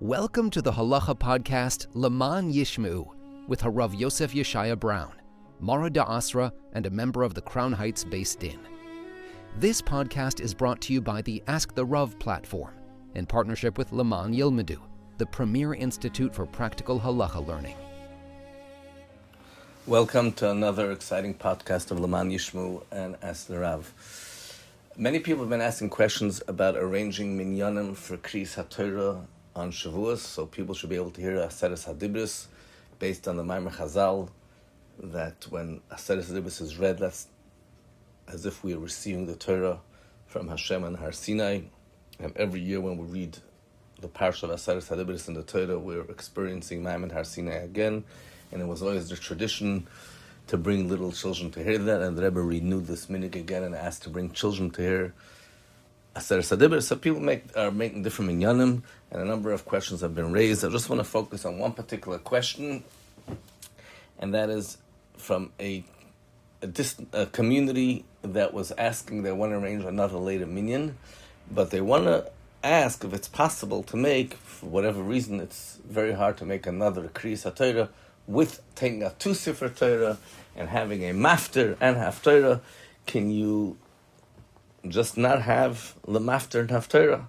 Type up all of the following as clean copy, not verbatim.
Welcome to the Halacha podcast Laman Yishmu with Harav Yosef Yeshaya Braun, Mara Da'asra, and a member of the Crown Heights Beis Din. This podcast is brought to you by the Ask the Rav platform in partnership with Laman Yilmedu, the premier institute for practical halacha learning. Welcome to another exciting podcast of Laman Yishmu and Ask the Rav. Many people have been asking questions about arranging minyanim for Kriyas HaTorah on Shavuos, so people should be able to hear Aseres Hadibros based on the Maimer Chazal, that when Aseres Hadibros is read, that's as if we are receiving the Torah from Hashem and Har Sinai. And every year when we read the Parsha of Aseres Hadibros in the Torah, we're experiencing Maimer and Har Sinai again. And it was always the tradition to bring little children to hear that, and the Rebbe renewed this minhag again and asked to bring children to hear Aseres Hadibros. So people are making different minyanim, and a number of questions have been raised. I just want to focus on one particular question, and that is from a community that was asking, they want to arrange another later minyan, but they want to ask if it's possible to make, for whatever reason, it's very hard to make another Kriyas HaTorah with taking out two Sefer Torah and having a maftir and haftorah. Can you just not have the maftir and haftorah?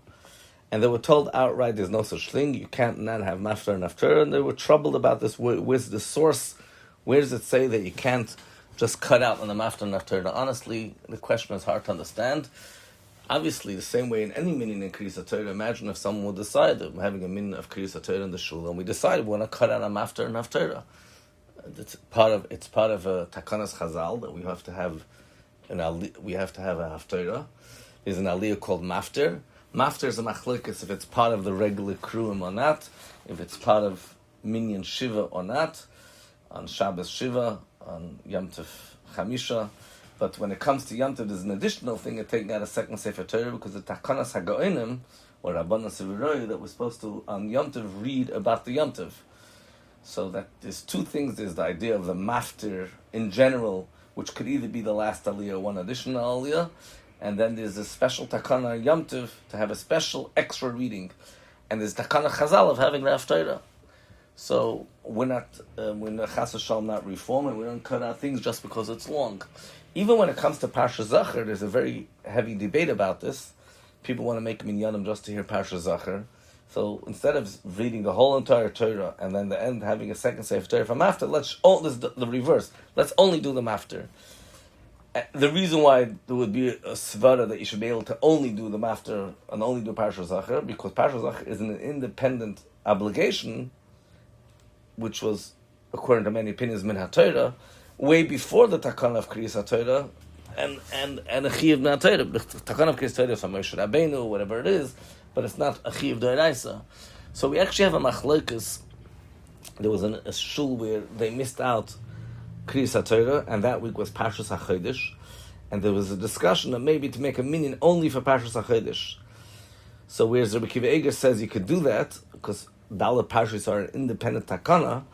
And they were told outright there's no such thing. You can't not have maftir and haftorah. And they were troubled about this. Where's the source? Where does it say that you can't just cut out on the maftir and haftorah? Honestly, the question is hard to understand. Obviously, the same way in any minyan in Kriyas HaTorah, imagine if someone would decide that we're having a minyan of Kriyas HaTorah in the shul, and we decide we want to cut out a maftir and haftorah. It's part of a takanas chazal that we have to have a haftorah. There's an aliyah called maftir. Maftir is a machlokes if it's part of the regular kruim or not, if it's part of minyan shiva or not, on Shabbos shiva, on Yom Tov chamisha. But when it comes to Yom Tov, there's an additional thing of taking out a second Sefer Torah, because the takanas hagoinim or Rabbanan Seviroi that we're supposed to on Yom Tov read about the Yom Tov. So that there's two things. There's the idea of the maftir in general, which could either be the last aliyah or one additional aliyah, and then there's a special takana Yom Tov to have a special extra reading, and there's takana chazal of having the haftorah. So we're not chas v'shalom not reforming. We don't cut out things just because it's long. Even when it comes to Parshas Zachor, there's a very heavy debate about this. People want to make minyanim just to hear Parshas Zachor. So instead of reading the whole entire Torah and then the end having a second Sefer Torah from after, this is the reverse. Let's only do the maftir. The reason why there would be a svara that you should be able to only do the maftir and only do Parshas Zachor, because Parshas Zachor is an independent obligation, which was, according to many opinions, min haTorah, way before the takana of Kriyas HaTorah and a chiyuv na Torah. Takana of Kriyas HaTorah from Moshe Rabbeinu, whatever it is, but it's not a chiyuv d'oraisa. So we actually have a machlokes. There was a shul where they missed out Kriyas HaTorah, and that week was Parshas Hachodesh, and there was a discussion that maybe to make a minyan only for Parshas Hachodesh. So whereas Rabbi Kiva Eger says you could do that, because Dalet Parshas are an independent takana,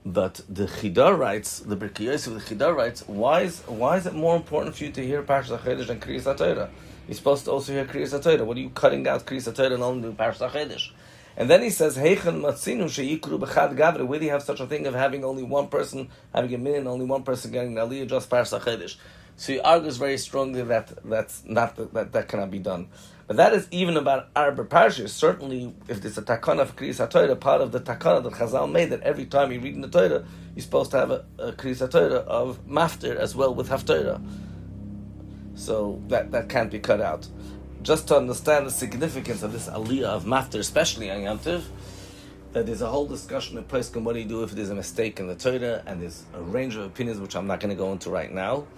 but the Chidar writes, the Birkei Yosef of the Chidar writes, why is it more important for you to hear Parshas Hachodesh than Kriyas HaTorah? You're supposed to also hear Kriyas HaTorah. What are you cutting out Kriyas HaTorah and only doing Parshas Hachodesh? And then he says, Heichen matzinu sheyikru b'chad gavre. Where do you have such a thing of having only one person, having a minyan, only one person getting an aliyah, just Parshas Hachodesh? So he argues very strongly that cannot be done. But that is even about Arba Parshas. Certainly, if there's a takana of Kriyas HaTorah, part of the takana that Chazal made, that every time you read in the Torah, you're supposed to have a Kriyas HaTorah of maftir as well with haftorah. So that can't be cut out. Just to understand the significance of this aliyah of maftir, especially on Yom Tov, that there's a whole discussion in Poskim, what do you do if there's a mistake in the Torah, and there's a range of opinions which I'm not going to go into right now.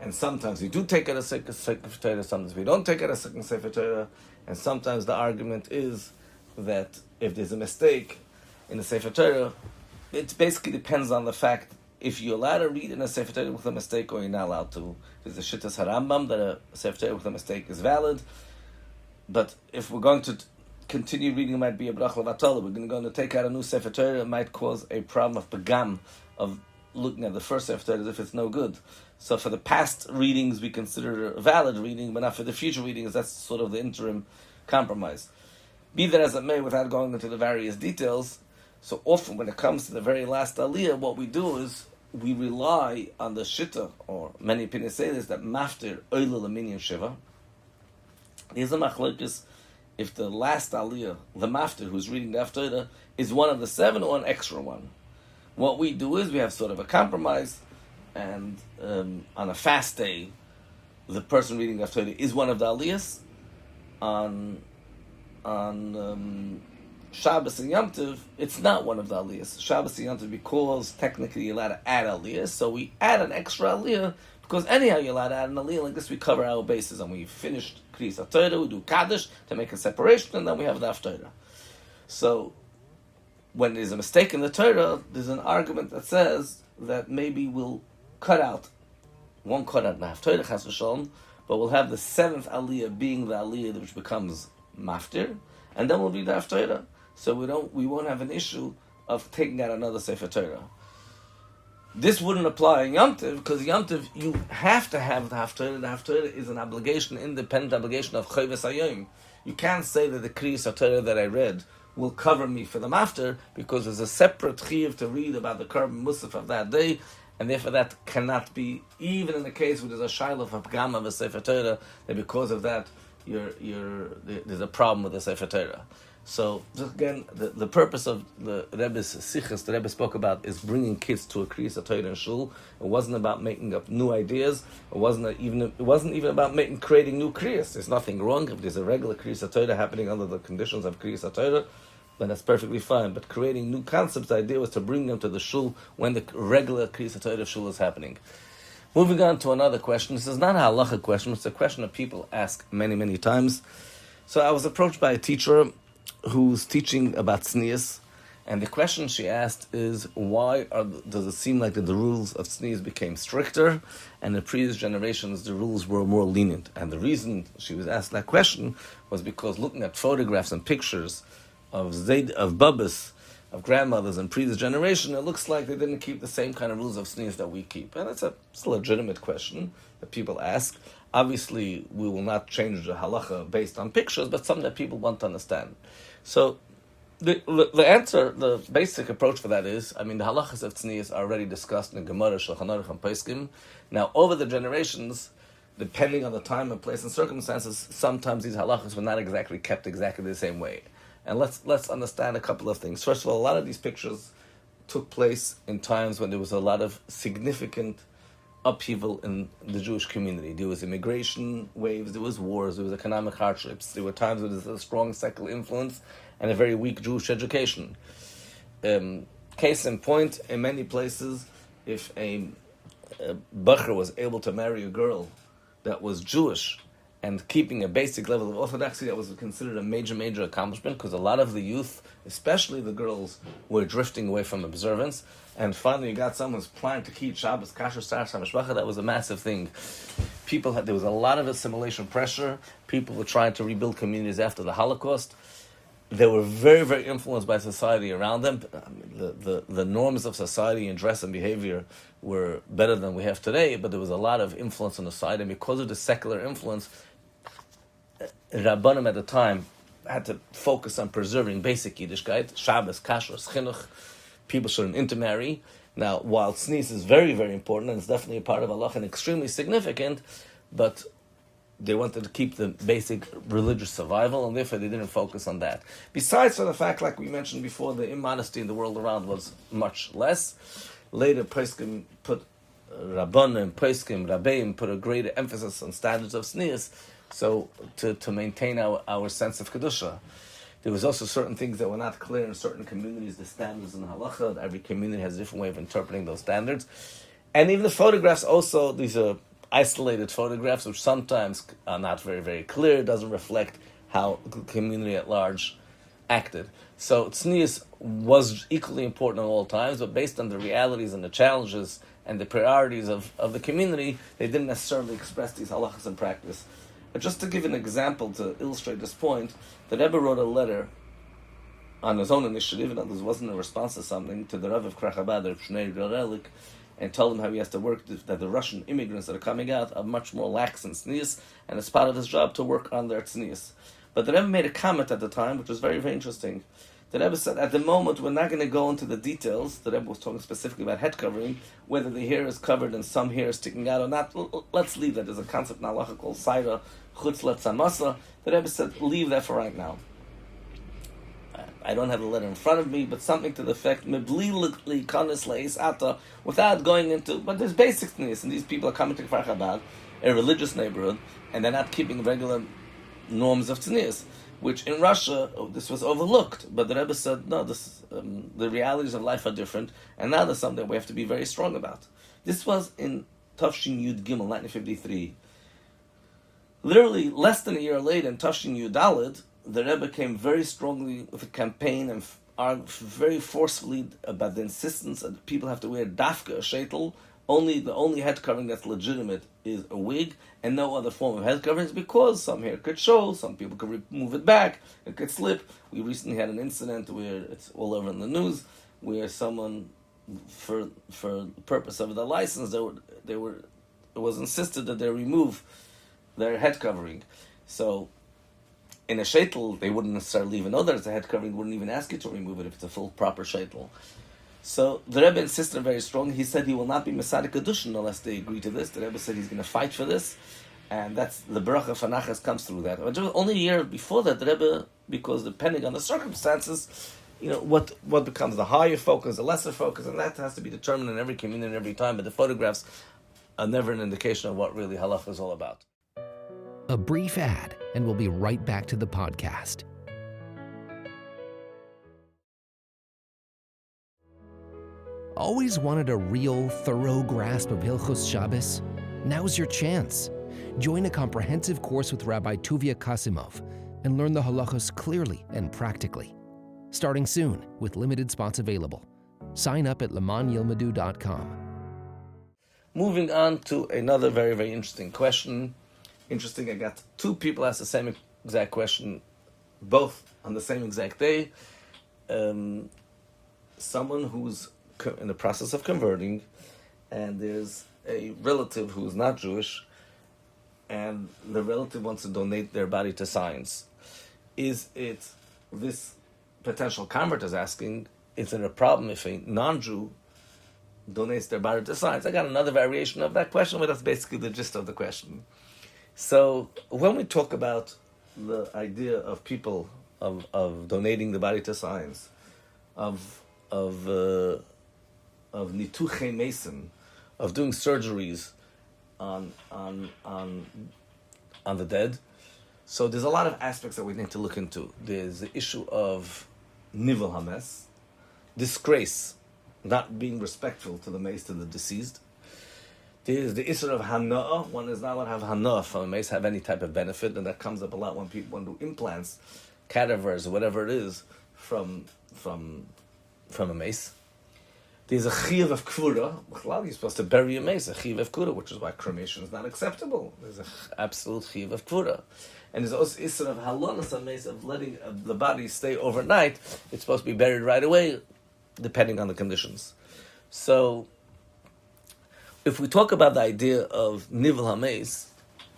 And sometimes we do take out a second Sefer Torah, sometimes we don't take out a second Sefer Torah, and sometimes the argument is that if there's a mistake in the Sefer Torah, it basically depends on the fact if you're allowed to read in a Sefer Torah with a mistake or you're not allowed to. There's a Shittas HaRambam that a Sefer Torah with a mistake is valid, but if we're going to continue reading, it might be a Brach Levatala. We're going to take out a new Sefer Torah, it might cause a problem of Pagam, of looking at the first Sefer Torah as if it's no good. So for the past readings, we consider a valid reading, but not for the future readings. That's sort of the interim compromise. Be that as it may, without going into the various details, so often when it comes to the very last aliyah, what we do is we rely on the shitta, or many opinions say this, that maftir oila minyan shiva. Here's a machlokes if the last aliyah, the maftir who's reading the haftorah, is one of the 7 or an extra one. What we do is we have sort of a compromise, and on a fast day, the person reading the haftorah is one of the aliyahs. On Shabbos and Yom Tov, it's not one of the aliyahs. Shabbos and Yom Tov, because technically you're allowed to add aliyahs, so we add an extra aliyah, because anyhow you're allowed to add an aliyah. Like this, we cover our bases, and we finished Kriyas HaTorah, we do Kaddish to make a separation, and then we have the haftorah. So, when there's a mistake in the Torah, there's an argument that says that maybe we'll won't cut out the haftorah, chas v'shalom, but we'll have the 7th aliyah being the aliyah which becomes maftir, and then we'll read the haftorah. So we won't have an issue of taking out another Sefer Torah. This wouldn't apply in Yom Tov, because Yom Tov, you have to have the haftorah. The haftorah is an obligation, independent obligation of Chayves Hayom. You can't say that the Kriyas HaTorah that I read will cover me for the maftir, because there's a separate chiyuv to read about the Korban Musaf of that day, and therefore that cannot be, even in the case where there's a shayla of Pagam of a Sefer Torah, that because of that, there's a problem with the Sefer Torah. So, again, the purpose of the Rebbe's sichos, the Rebbe spoke about, is bringing kids to a Kriyas HaTorah in shul. It wasn't about making up new ideas. It wasn't even about creating new Kriyas. There's nothing wrong if there's a regular Kriyas HaTorah happening under the conditions of Kriyas HaTorah, then that's perfectly fine. But creating new concepts, the idea was to bring them to the shul when the regular Kriyas HaTorah shul is happening. Moving on to another question. This is not a halacha question. It's a question that people ask many, many times. So I was approached by a teacher who's teaching about Tznius, and the question she asked is, does it seem like that the rules of Tznius became stricter, and in previous generations the rules were more lenient? And the reason she was asked that question was because looking at photographs and pictures of Babas, of grandmothers in previous generation, it looks like they didn't keep the same kind of rules of Tznius that we keep. And it's a legitimate question that people ask. Obviously, we will not change the halacha based on pictures, but something that people want to understand. So, the answer, the basic approach for that is, the halachas of Tznius are already discussed in Gemara, Shulchan Aruch, and Poskim. Now, over the generations, depending on the time and place and circumstances, sometimes these halachas were not exactly kept exactly the same way. And let's understand a couple of things. First of all, a lot of these pictures took place in times when there was a lot of significant upheaval in the Jewish community. There was immigration waves, there was wars, there was economic hardships, there were times where there was a strong secular influence and a very weak Jewish education. Case in point, in many places, if a bacher was able to marry a girl that was Jewish and keeping a basic level of orthodoxy, that was considered a major, major accomplishment, because a lot of the youth, especially the girls, were drifting away from observance. And finally, you got someone who's planning to keep Shabbos, Kasher, Star, Samashbacha. That was a massive thing. There was a lot of assimilation pressure. People were trying to rebuild communities after the Holocaust. They were very, very influenced by society around them. The norms of society in dress and behavior were better than we have today, but there was a lot of influence on the side. And because of the secular influence, Rabbanim at the time had to focus on preserving basic Yiddishkeit, Shabbos, Kashrus, Chinuch. People shouldn't intermarry. Now, while Tznius is very, very important, and it's definitely a part of Allah and extremely significant, but they wanted to keep the basic religious survival, and therefore they didn't focus on that. Besides for the fact, like we mentioned before, the immodesty in the world around was much less. Later, Poskim put Rabbanim, Poskim, Rabbeim put a greater emphasis on standards of Tznius, so to maintain our sense of Kedusha. There was also certain things that were not clear in certain communities, the standards in halacha. Every community has a different way of interpreting those standards. And even the photographs also, these are isolated photographs, which sometimes are not very, very clear. It doesn't reflect how the community at large acted. So Tznius was equally important at all times, but based on the realities and the challenges and the priorities of the community, they didn't necessarily express these halachas in practice. But just to give an example to illustrate this point, the Rebbe wrote a letter on his own initiative, and this wasn't a response to something, to the Rav of Krachabad, Reb Shnei Garelik, and told him how he has to work, that the Russian immigrants that are coming out are much more lax in Tznius, and it's part of his job to work on their Tznius. But the Rebbe made a comment at the time, which was very, very interesting. The Rebbe said, at the moment, we're not going to go into the details. The Rebbe was talking specifically about head covering, whether the hair is covered and some hair is sticking out or not. Let's leave that. There's a concept in halacha called Saira Chutz Letzamasa. The Rebbe said, leave that for right now. I don't have the letter in front of me, but something to the effect, without going into, but there's basic Tznius, and these people are coming to Kfar Chabad, a religious neighborhood, and they're not keeping regular norms of Tznius, which in Russia, this was overlooked, but the Rebbe said, no, the realities of life are different, and now there's something we have to be very strong about. This was in Tafshin Yud Gimel, 1953. Literally, less than a year later, in Tafshin Yud Daled, the Rebbe came very strongly with a campaign and argued very forcefully about the insistence that people have to wear dafka, a sheitel. The only head covering that's legitimate is a wig, and no other form of head coverings, because some hair could show, some people could move it back, it could slip. We recently had an incident where it's all over in the news, where someone, for the purpose of the license, it was insisted that they remove their head covering. So in a sheitel, they wouldn't necessarily even know that it's a head covering, wouldn't even ask you to remove it if it's a full, proper sheitel. So the Rebbe insisted very strongly. He said he will not be Mesadik Kedushin unless they agree to this. The Rebbe said he's going to fight for this, and that's the Beracha Fanachas comes through that. But only a year before that, the Rebbe, because depending on the circumstances, what becomes the higher focus, the lesser focus, and that has to be determined in every community every time, but the photographs are never an indication of what really halacha is all about. A brief ad, and we'll be right back to the podcast. Always wanted a real, thorough grasp of Hilchos Shabbos? Now's your chance. Join a comprehensive course with Rabbi Tuvia Kasimov and learn the halachos clearly and practically. Starting soon, with limited spots available. Sign up at lemanyilmadu.com. Moving on to another very, very interesting question. Interesting, I got two people ask the same exact question, both on the same exact day. Someone who's in the process of converting, and there's a relative who's not Jewish, and the relative wants to donate their body to science. Is it, this potential convert is asking, is it a problem if a non-Jew donates their body to science? I got another variation of that question, but that's basically the gist of the question. So when we talk about the idea of people, of donating the body to science, of nituche mason, of doing surgeries on the dead. So there's a lot of aspects that we need to look into. There's the issue of nivel hames, disgrace, not being respectful to the mace, to the deceased. There's the issue of hana'ah. One is not allowed to have hana'ah from a mace, have any type of benefit, and that comes up a lot when people want to do implants, cadavers, or whatever it is, from a mace. There's a chiyuv of kvura. You're supposed to bury a mace, a chiyuv of kvura, which is why cremation is not acceptable. There's an absolute chiyuv of kvura. And there's also isser of halonas a mace, of letting the body stay overnight. It's supposed to be buried right away, depending on the conditions. So, if we talk about the idea of nivel hameis,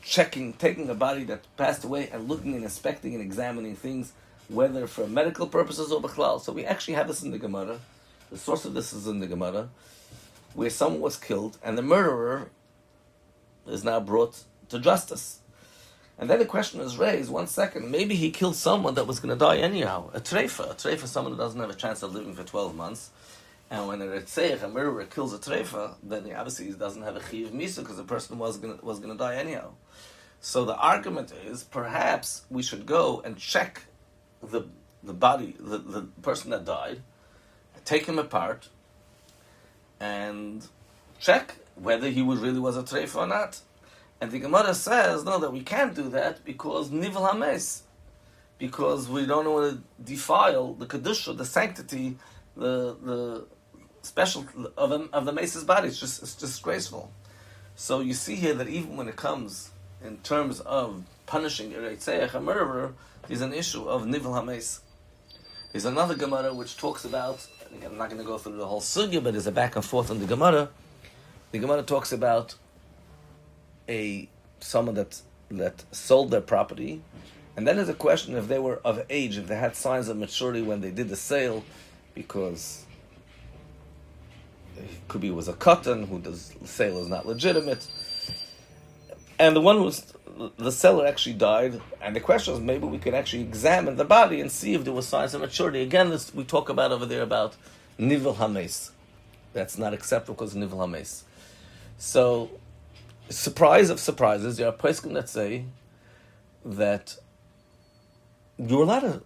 taking a body that passed away and looking and inspecting and examining things, whether for medical purposes or b'chlal. So we actually have this in the Gemara. The source of this is in the Gemara, where someone was killed and the murderer is now brought to justice. And then the question is raised, one second, maybe he killed someone that was going to die anyhow. A treifa, someone who doesn't have a chance of living for 12 months. And when a murderer kills a treifa, then obviously he doesn't have a chiyuv misa because the person was going to die anyhow. So the argument is, perhaps we should go and check the body, the person that died, take him apart, and check whether he really was a treifa or not. And the Gemara says, no, that we can't do that because nivel hames, because we don't want to defile the kedusha, the sanctity, the special of the mace's body. It's disgraceful. So you see here that even when it comes in terms of punishing a murderer, there's an issue of nivel hames. There's another Gemara which talks about, I'm not going to go through the whole sugya, but there's a back and forth on the Gemara. The Gemara talks about someone that sold their property, And then there's a question if they were of age, if they had signs of maturity when they did the sale, because it could be it was a cotton who the sale is not legitimate. And the seller actually died, and the question is maybe we could actually examine the body and see if there was signs of maturity. Again, we talk about over there about nivel hames. That's not acceptable because of nivel hames. So, surprise of surprises, there are poskim that say that you're allowed to,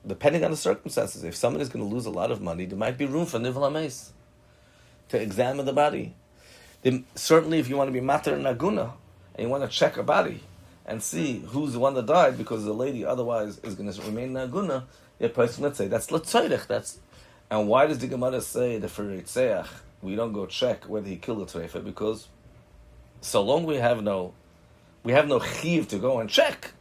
depending on the circumstances, if someone is going to lose a lot of money, there might be room for nivel hames to examine the body. Certainly, if you want to be maftir and aguna, and you want to check a body and see who's the one that died because the lady otherwise is going to remain naguna, the person, let's say, that's letzoirich. And why does the Gemara say that for Ritzeach, we don't go check whether he killed a treifa? Because so long we have no chiv to go and check.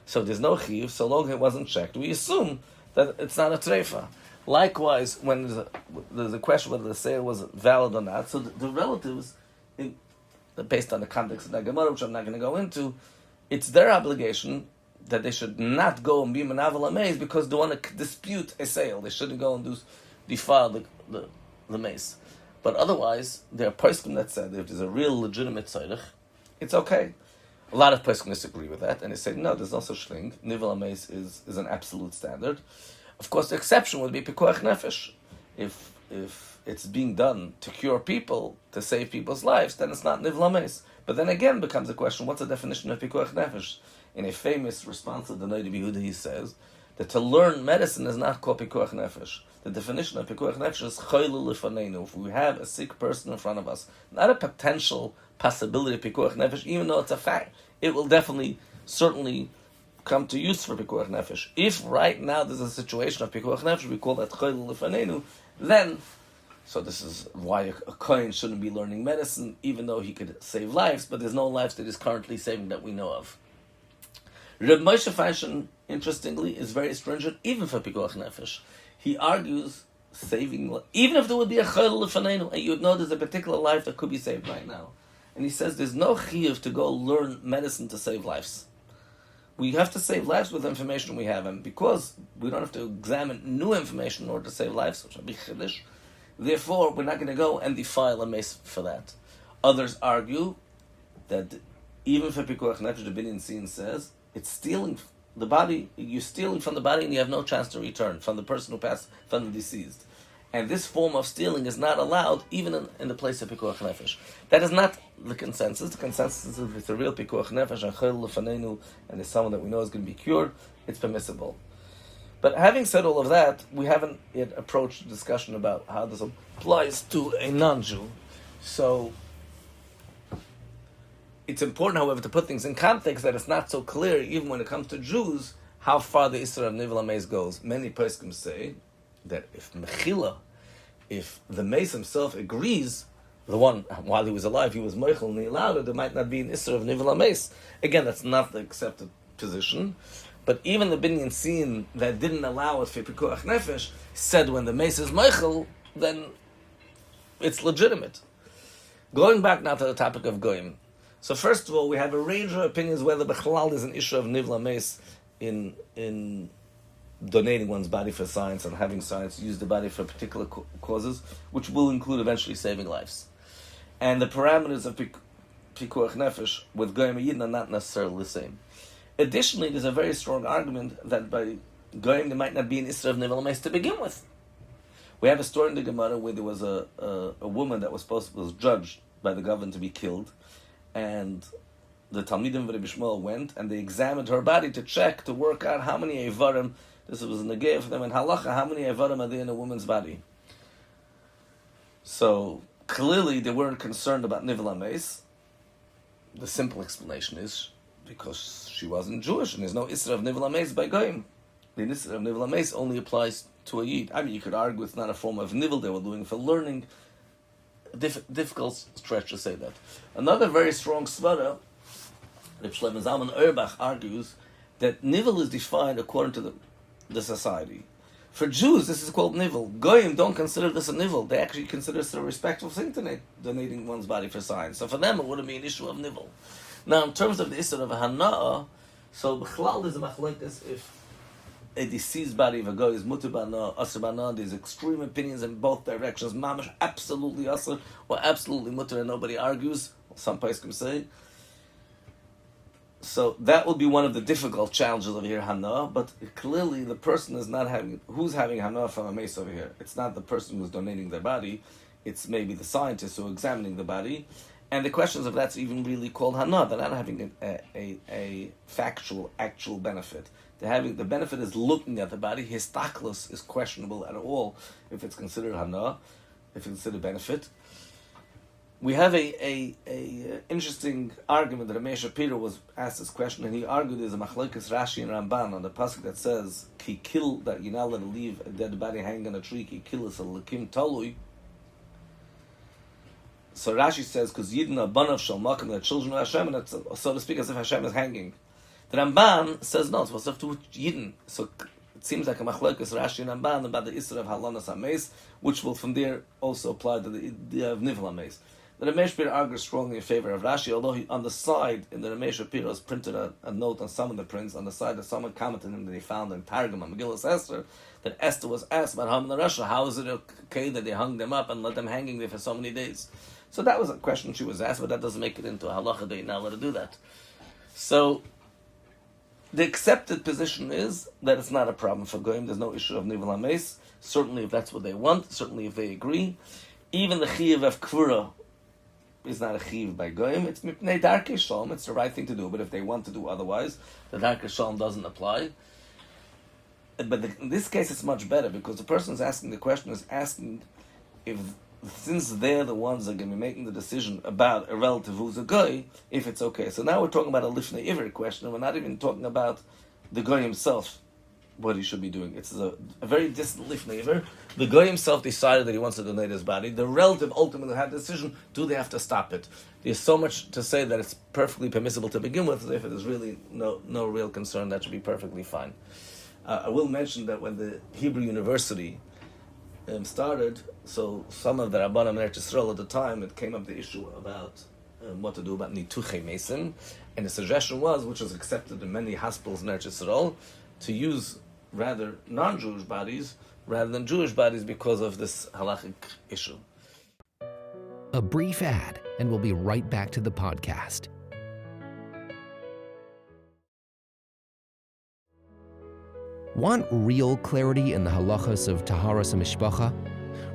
So there's no chiv, so long it wasn't checked, we assume that it's not a treifa. Likewise, when there's a question whether the sale was valid or not, so the relatives, based on the context of the Gemara, which I'm not going to go into, it's their obligation that they should not go and be menavel amaze because they want to dispute a sale. They shouldn't go and defile the mace. But otherwise, there are poskim that said if there's a real legitimate tzorich, it's okay. A lot of poskim disagree with that, and they say no, there's no such thing. Nivel amaze is an absolute standard. Of course, the exception would be pikuach nefesh. If it's being done to cure people, to save people's lives, then it's not nivel hames. But then again becomes the question, what's the definition of pikuach nefesh? In a famous response to the Noda B'Yehuda, he says that to learn medicine is not called pikuach nefesh. The definition of pikuach nefesh is chaylu lefanenu. If we have a sick person in front of us, not a potential possibility of pikuach nefesh, even though it's a fact, it will certainly come to use for pikuach nefesh. If right now there's a situation of pikuach nefesh, we call that chaylu lefanenu, then, so this is why a kohen shouldn't be learning medicine, even though he could save lives, but there's no lives that he's currently saving that we know of. Reb Moshe Feinstein, interestingly, is very stringent, even for pikuach nefesh. He argues saving, even if there would be a chayil lefanenu, and you would know there's a particular life that could be saved right now. And he says there's no chiyuv to go learn medicine to save lives. We have to save lives with the information we have, and because we don't have to examine new information in order to save lives, which would be chiddush, therefore we're not going to go and defile a mace for that. Others argue that even for pikuach nefesh, the binyan scene says it's stealing the body. You're stealing from the body, and you have no chance to return from the person who passed, from the deceased. And this form of stealing is not allowed, even in the place of pikuach nefesh. That is not the consensus. The consensus is if it's a real pikuach nefesh and chayil lefanenu, and it's someone that we know is going to be cured, it's permissible. But having said all of that, we haven't yet approached the discussion about how this applies to a non-Jew. So it's important, however, to put things in context that it's not so clear, even when it comes to Jews, how far the Isra of Nivel HaMeis goes. Many poskim say that if the mace himself agrees, the one, while he was alive, he was meichel and he allowed it, there might not be an Isra of Nivel HaMeis. Again, that's not the accepted position. But even the binyan scene that didn't allow it for pikuach nefesh said when the mace is meichel, then it's legitimate. Going back now to the topic of goyim. So first of all, we have a range of opinions whether bechalal is an issue of nivel hames in donating one's body for science and having science use the body for particular causes, which will include eventually saving lives. And the parameters of pikuach nefesh with goyim yidin are not necessarily the same. Additionally, there's a very strong argument that by goyim there might not be an isra of nivel hames to begin with. We have a story in the Gemara where there was a woman that was judged by the government to be killed, and the Talmidim of Rebbe Shmuel went and they examined her body to check, to work out how many Eivarim, this was an negay for them in halacha, how many Eivarim are there in a woman's body. So clearly they weren't concerned about nivel hames. The simple explanation is because she wasn't Jewish and there's no Isra of nivel hames by goyim. The Isra of nivel hames only applies to a Yid. I mean, you could argue it's not a form of nivel they were doing for learning. Difficult stretch to say that. Another very strong svara, Reb Shlomo Zalman Auerbach argues that nivel is defined according to the society. For Jews, this is called nivel. Goyim don't consider this a nivel. They actually consider this a respectful thing to donating one's body for science. So for them, it wouldn't be an issue of nivel. Now, in terms of the issue of hana'ah, So b'chlal is a machlokes if a deceased body of a guy is mutar bana, asur bana. There's extreme opinions in both directions. Mamash absolutely asur or absolutely mutar, and nobody argues. Some poskim say. So that will be one of the difficult challenges over here, hana. But clearly, the person is not having. Who's having hana from a mace over here? It's not the person who's donating their body. It's maybe the scientist who is examining the body. And the question is if that's even really called hana. They're not having a factual, actual benefit. They're having the benefit is looking at the body. His taklus is questionable at all if it's considered hana, if it's considered benefit. We have a interesting argument that Rabbi Shapiro was asked this question, and he argued there's a machlokes Rashi and Ramban on the pasuk that says ki kill, that you're not allowed to leave a dead body hanging on a tree. Ki kill is a lekim talui. So Rashi says because Yidden are banav shel makom, the children of Hashem, and it's, so to speak, as if Hashem is hanging. The Ramban says no, it's supposed to have to do Yidden. So it seems like a machlokes Rashi and Ramban about the Isra of halanas hameis, which will from there also apply to the idea of nivla hameis. The Rebbe Shapiro argues strongly in favor of Rashi, although he, on the side, in the Rebbe Shapiro has printed a note on some of the prints, on the side that someone commented him that he found in Targum on Megillas Esther, that Esther was asked about Haman and Russia, how is it okay that they hung them up and let them hanging there for so many days? So that was a question she was asked, but that doesn't make it into a halacha that you're not allowed to do that. So the accepted position is that it's not a problem for Goyim, there's no issue of Nivel HaMeis, certainly if that's what they want, certainly if they agree. Even the Chiyuv of Kvura is not a chiv by goyim. It's mipnei darkei shalom. It's the right thing to do. But if they want to do otherwise, the darkei shalom doesn't apply. But in this case, it's much better because the person who's asking the question is asking if, since they're the ones that are going to be making the decision about a relative who's a goy, if it's okay. So now we're talking about a lifnei iver question. We're not even talking about the goy himself, what he should be doing. It's a very distant lifnei iver. The guy himself decided that he wants to donate his body. The relative ultimately had the decision, do they have to stop it? There's so much to say that it's perfectly permissible to begin with, as if it is really no real concern, that should be perfectly fine. I will mention that when the Hebrew University started, so some of the Rabbanim in Eretz Yisrael at the time, it came up the issue about what to do about Nituchei Mesim, and the suggestion was, which was accepted in many hospitals in Eretz Yisrael, to use rather non-Jewish bodies rather than Jewish bodies because of this halachic issue. A brief ad, and we'll be right back to the podcast. Want real clarity in the halachas of Taharas HaMishpacha?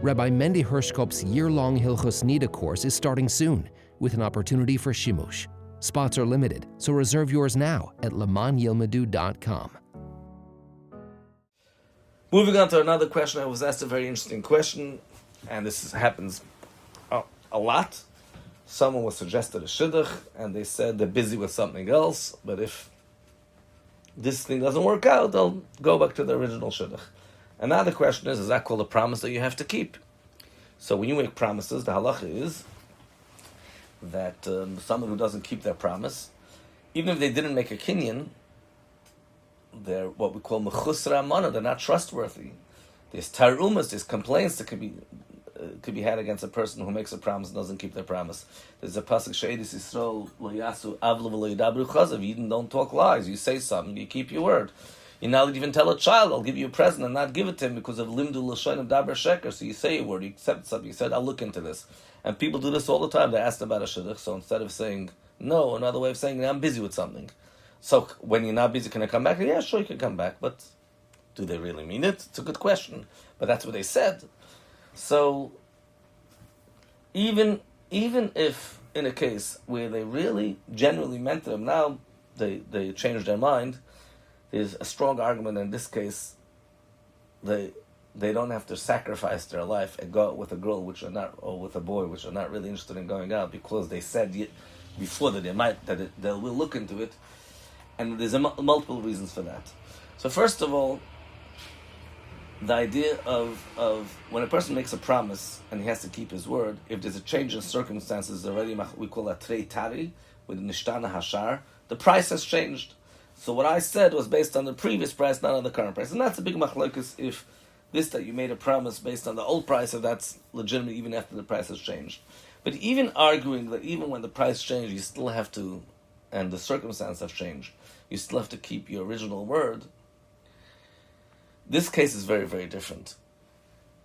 Rabbi Mendy Hershkop's year-long Hilchos Nida course is starting soon, with an opportunity for shimush. Spots are limited, so reserve yours now at lemanyilmedu.com. Moving on to another question, I was asked a very interesting question, and happens a lot. Someone was suggested a shidduch, and they said they're busy with something else, but if this thing doesn't work out, they'll go back to the original shidduch. And now the question is that called a promise that you have to keep? So when you make promises, the halacha is that someone who doesn't keep their promise, even if they didn't make a kinyan, they're what we call mechusra amana. They're not trustworthy. There's tarumas, there's complaints that could be had against a person who makes a promise and doesn't keep their promise. There's a pasuk she'edis Yisrael lo yasu avlu v'lo yidabru chazav. You don't talk lies. You say something, you keep your word. You're not even tell a child, I'll give you a present and not give it to him because of limdu l'shonim daber sheker. So you say a word, you accept something. You said, I'll look into this. And people do this all the time. They're asked about a shidduch. So instead of saying no, another way of saying I'm busy with something. So when you're not busy, can I come back? Yeah, sure, you can come back. But do they really mean it? It's a good question. But that's what they said. So even if in a case where they really genuinely meant them, now they changed their mind, there's a strong argument in this case they don't have to sacrifice their life and go out with a girl which are not, or with a boy which are not really interested in going out because they said before that they will look into it. And there's multiple reasons for that. So first of all, the idea of when a person makes a promise and he has to keep his word, if there's a change in circumstances already, we call that trei tari, with nishtana hashar, the price has changed. So what I said was based on the previous price, not on the current price. And that's a big machlokes if this that you made a promise based on the old price, if that's legitimate even after the price has changed. But even arguing that even when the price changed, you still have to, and the circumstances have changed, you still have to keep your original word. This case is very, very different.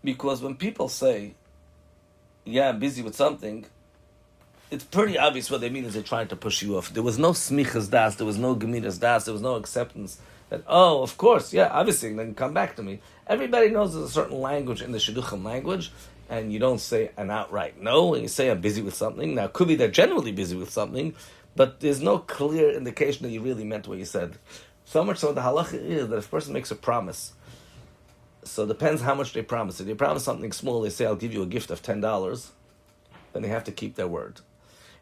Because when people say, yeah, I'm busy with something, it's pretty obvious what they mean is they're trying to push you off. There was no smichas das, there was no gemidas das, there was no acceptance that, oh, of course, yeah, obviously, then come back to me. Everybody knows there's a certain language in the shidduchim language, and you don't say an outright no, and you say I'm busy with something. Now, it could be they're generally busy with something, but there's no clear indication that you really meant what you said. So much so the halacha is that if a person makes a promise, so it depends how much they promise. If they promise something small, they say, I'll give you a gift of $10, then they have to keep their word.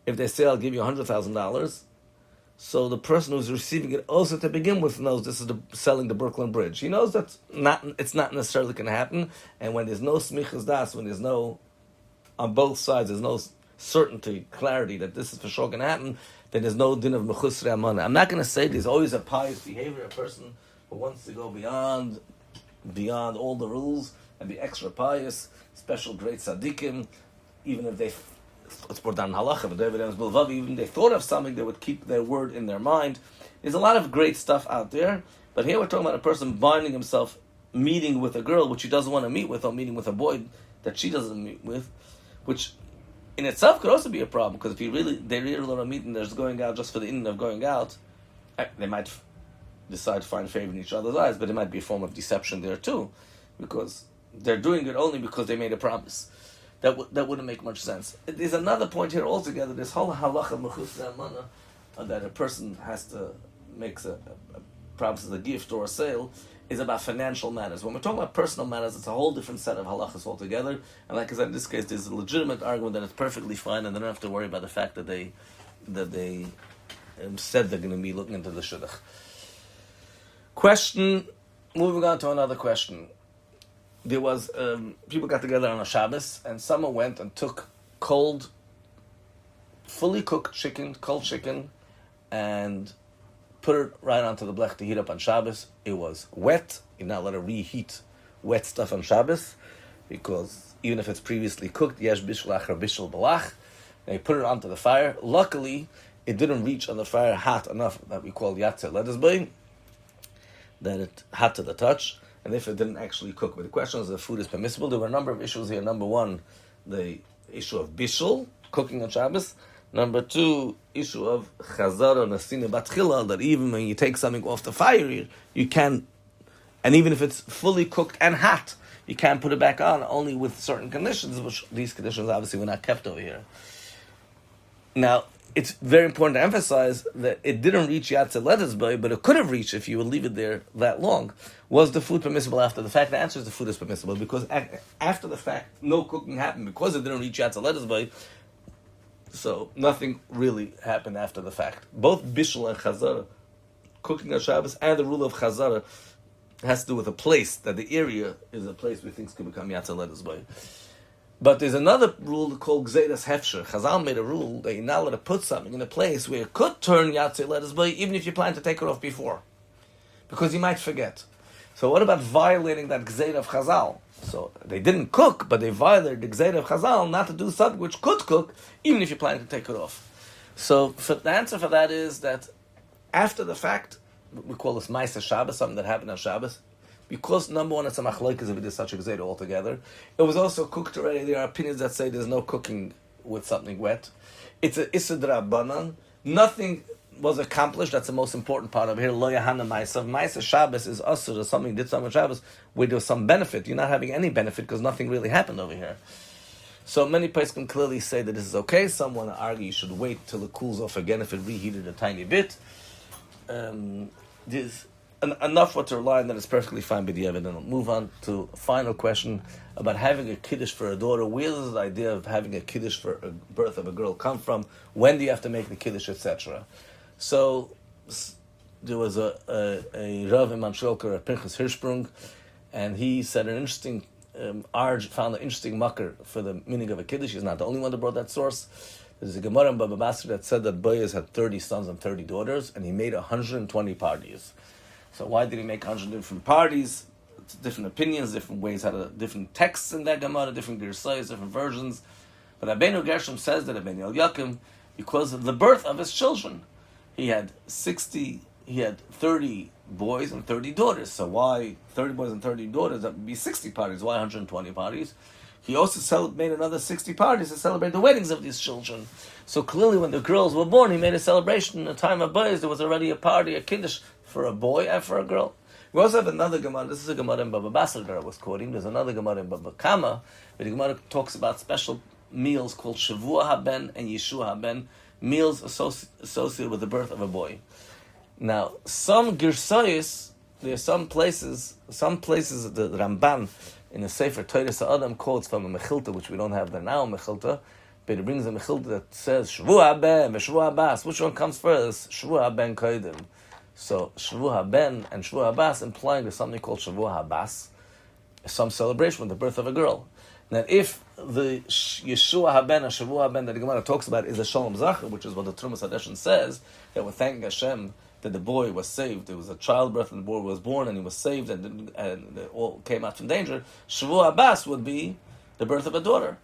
If they say, I'll give you $100,000, so the person who's receiving it also to begin with knows this is selling the Brooklyn Bridge. He knows that it's not necessarily going to happen, and when there's no smichas das, when there's no, on both sides, there's no certainty, clarity that this is for sure going to happen, then there's no din of mechusrei amana. I'm not going to say there's always a pious behavior, a person who wants to go beyond all the rules and be extra pious, special great tzaddikim, even if they, it's brought down halacha, but even if they thought of something, they would keep their word in their mind. There's a lot of great stuff out there, but here we're talking about a person binding himself, meeting with a girl which he doesn't want to meet with, or meeting with a boy that she doesn't meet with, which in itself could also be a problem, because if they really want to meet and they're just going out just for the end of going out, they might decide to find favor in each other's eyes, but it might be a form of deception there too, because they're doing it only because they made a promise. That wouldn't make much sense. There's another point here altogether, this whole halacha mechusrei amana, that a person has to make a promise as a gift or a sale, is about financial matters. When we're talking about personal matters, it's a whole different set of halachas altogether. And like I said, in this case, there's a legitimate argument that it's perfectly fine, and they don't have to worry about the fact that they said they're going to be looking into the shidduch. Question, moving on to another question. There was, people got together on a Shabbos, and someone went and took cold, fully cooked chicken, cold chicken, and put it right onto the blech to heat up on Shabbos. It was wet. You're not allowed to reheat wet stuff on Shabbos, because even if it's previously cooked, yesh bishul achar bishul balach, and you put it onto the fire. Luckily, it didn't reach on the fire hot enough that we call yatzeh ledesbay, that it hot to the touch, and if it didn't actually cook. But the question is, if the food is permissible. There were a number of issues here. Number one, the issue of bishul, cooking on Shabbos. Number two, issue of chazara nasina batchila, that even when you take something off the fire, you can, and even if it's fully cooked and hot, you can't put it back on, only with certain conditions, which these conditions obviously were not kept over here. Now, it's very important to emphasize that it didn't reach Yatzeh Ledesbay, but it could have reached if you would leave it there that long. Was the food permissible after the fact? The answer is the food is permissible, because after the fact, no cooking happened, because it didn't reach Yatzeh Ledesbay, so nothing really happened after the fact. Both Bishul and Chazara, cooking on Shabbos, and the rule of Chazara has to do with a place, that the area is a place where things can become Yatzeh Ledesbay. But there's another rule called Gzeiras Hefsher. Chazal made a rule that you're not allowed to put something in a place where it could turn Yatzeh Ledesbay, even if you plan to take it off before, because you might forget. So what about violating that Gzeir of Chazal? So they didn't cook, but they violated the Gzeir of Chazal not to do something which could cook, even if you plan to take it off. So the answer for that is that after the fact, we call this Ma'aseh Shabbos, something that happened on Shabbos, because number one, it's a machlokes if it is such a gzeira altogether. It was also cooked already. There are opinions that say there's no cooking with something wet. It's a issur d'rabbanan. Nothing was accomplished. That's the most important part of here. Lo yahana ma'asav. Ma'aseh Shabbos is usur, something did something on Shabbos where there was some benefit. You're not having any benefit because nothing really happened over here. So many places can clearly say that this is okay. Some want to argue you should wait till it cools off again if it reheated a tiny bit. There's enough what to rely on that it's perfectly fine with the evidence. We'll move on to a final question about having a kiddush for a daughter. Where does the idea of having a kiddush for a birth of a girl come from? When do you have to make the kiddush, etc.? So there was a Rav in Manshelker, a Pinchas Hirschsprung, and he said an interesting found an interesting makar for the meaning of a kiddush. He's not the only one that brought that source. There's a Gemara in Baba Basra that said that Boaz had 30 sons and 30 daughters, and he made 120 parties. So why did he make 100 different parties? It's different opinions, different ways, different texts in that Gemara, different girsayos, different versions. But Rabbeinu Gershom says that Rabbeinu Yakim, because of the birth of his children, he had 60 he had 30 boys and 30 daughters. So why 30 boys and 30 daughters? That would be 60 parties. Why 120 parties? He also made another 60 parties to celebrate the weddings of these children. So clearly when the girls were born, he made a celebration. In the time of boys, there was already a party, a kiddush, for a boy and for a girl. We also have another Gemara. This is a Gemara in Baba Basel that I was quoting. There's another Gemara in Baba Kama, where the Gemara talks about special meals called Shavuos haben and Yeshua haben, meals associated with the birth of a boy. Now, some Girsayis, there are some places the Ramban in the Sefer Torah Sa'adam quotes from a Mechilta, which we don't have there now, Mechilta, but it brings a Mechilta that says Shavuos haben, Shavuos Abbas. Which one comes first? Shavuos haben koidim. So Shavuos haben and Shavuos Abbas implying there's something called Shavuos Abbas, some celebration with the birth of a girl. Now, if the Yeshua haben and Shavuos haben that the Gemara talks about is a Shalom Zachor, which is what the Trumas Hadeshin says, that we're thanking Hashem that the boy was saved. There was a childbirth and the boy was born and he was saved and they all came out from danger. Shavuos Abbas would be the birth of a daughter.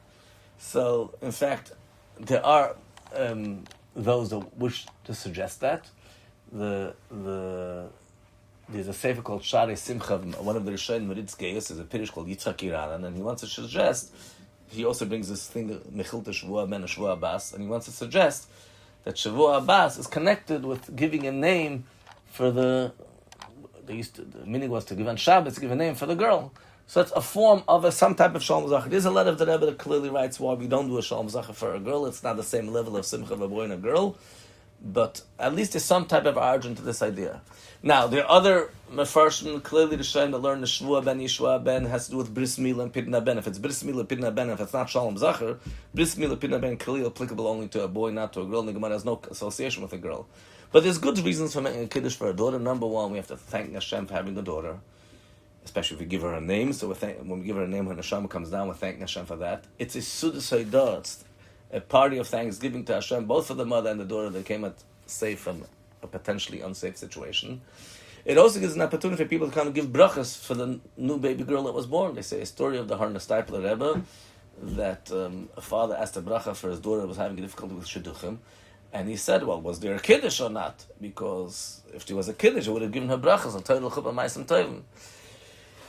So, in fact, there are those that wish to suggest that. There's a sefer called Shari Simcha, one of the Rishonim Meritz Geis, is a Pirish called Yitzchak Iranan, and he wants to suggest, he also brings this thing, Mechilta Shavuos ben Shavuos Abbas, and he wants to suggest that Shavuos Abbas is connected with giving a name for the meaning was to give on Shabbos, to give a name for the girl. So it's a form of some type of Shalom Zachor. There's a letter of the Rebbe that clearly writes why we don't do a Shalom Zachor for a girl. It's not the same level of Simcha of a boy and a girl, but at least there's some type of origin to this idea. Now, there are other Mefarshim, clearly the Shem that learn the Shavuos ben Yeshua ben has to do with Bris Milah and Pidna ben. If it's Bris Milah, Pidna ben, if it's not Shalom Zachor, Bris Milah, Pidna ben clearly applicable only to a boy, not to a girl, and the Gemara has no association with a girl. But there's good reasons for making a Kiddush for a daughter. Number one, we have to thank Hashem for having a daughter, especially if we give her a name. So when we give her a name, when Hashem comes down, we're thanking Hashem for that. It's a Sudas Haidah, it's a party of thanksgiving to Hashem, both for the mother and the daughter that came out safe from a potentially unsafe situation. It also gives an opportunity for people to come and give brachas for the new baby girl that was born. They say a story of the Harna Steipler Rebbe that a father asked a bracha for his daughter that was having difficulty with shidduchim, and he said, well, was there a kiddush or not? Because if there was a kiddush, it would have given her brachas on Torah L'chuppah Ma'asem Tovim.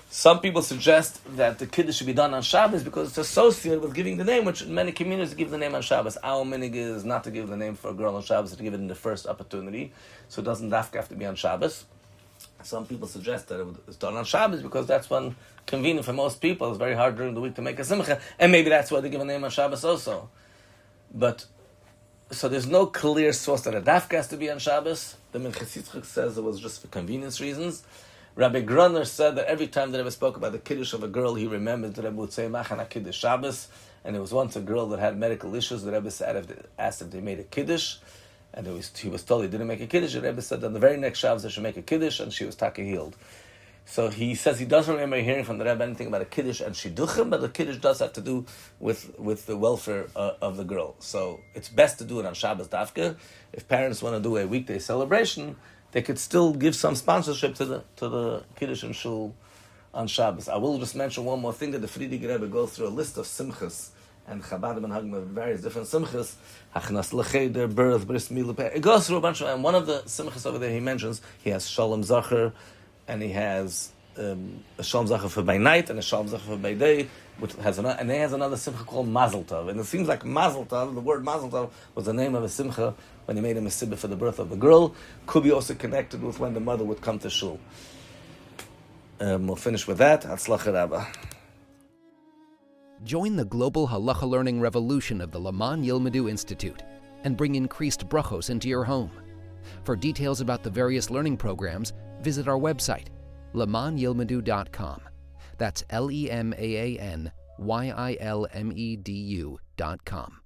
Some people suggest that the kiddush should be done on Shabbos because it's associated with giving the name, which in many communities give the name on Shabbos. Our minhag is not to give the name for a girl on Shabbos, to give it in the first opportunity, so it doesn't have to be on Shabbos. Some people suggest that it's done on Shabbos because that's when convenient for most people. It's very hard during the week to make a simcha, and maybe that's why they give a name on Shabbos also. But so there's no clear source that a dafka has to be on Shabbos. The Minchas Yitzchak says it was just for convenience reasons. Rabbi Brunner said that every time the Rebbe spoke about the kiddush of a girl, he remembered the Rebbe would say Machana Kiddush Shabbos, and there was once a girl that had medical issues. The Rebbe asked if they made a kiddush, and he was told he didn't make a kiddush. The Rebbe said on the very next Shabbos they should make a kiddush, and she was taka healed. So he says he doesn't remember hearing from the Rebbe anything about a kiddush and shidduchim, but the kiddush does have to do with the welfare of the girl. So it's best to do it on Shabbos dafka. If parents want to do a weekday celebration, they could still give some sponsorship to the kiddush and shul on Shabbos. I will just mention one more thing, that the Frierdiker Rebbe goes through a list of simchas, and Chabadim and Hagim various different simchas, Hachnas L'Cheder, birth, bris milah. It goes through a bunch of, and one of the simchas over there he mentions, he has Shalom Zachor, and he has a Shalom Zachor for by night and a Shalom Zachor for by day, which has another, and he has another simcha called Mazel Tov. And it seems like Mazel Tov, the word Mazel Tov, was the name of a simcha when he made a mesibah for the birth of the girl. Could be also connected with when the mother would come to shul. We'll finish with that. Hatzlacha Rabbah. Join the global halacha learning revolution of the Laman Yilmedu Institute and bring increased brachos into your home. For details about the various learning programs, visit our website, lamanyilmedu.com. That's LEMAANYILMEDU.com.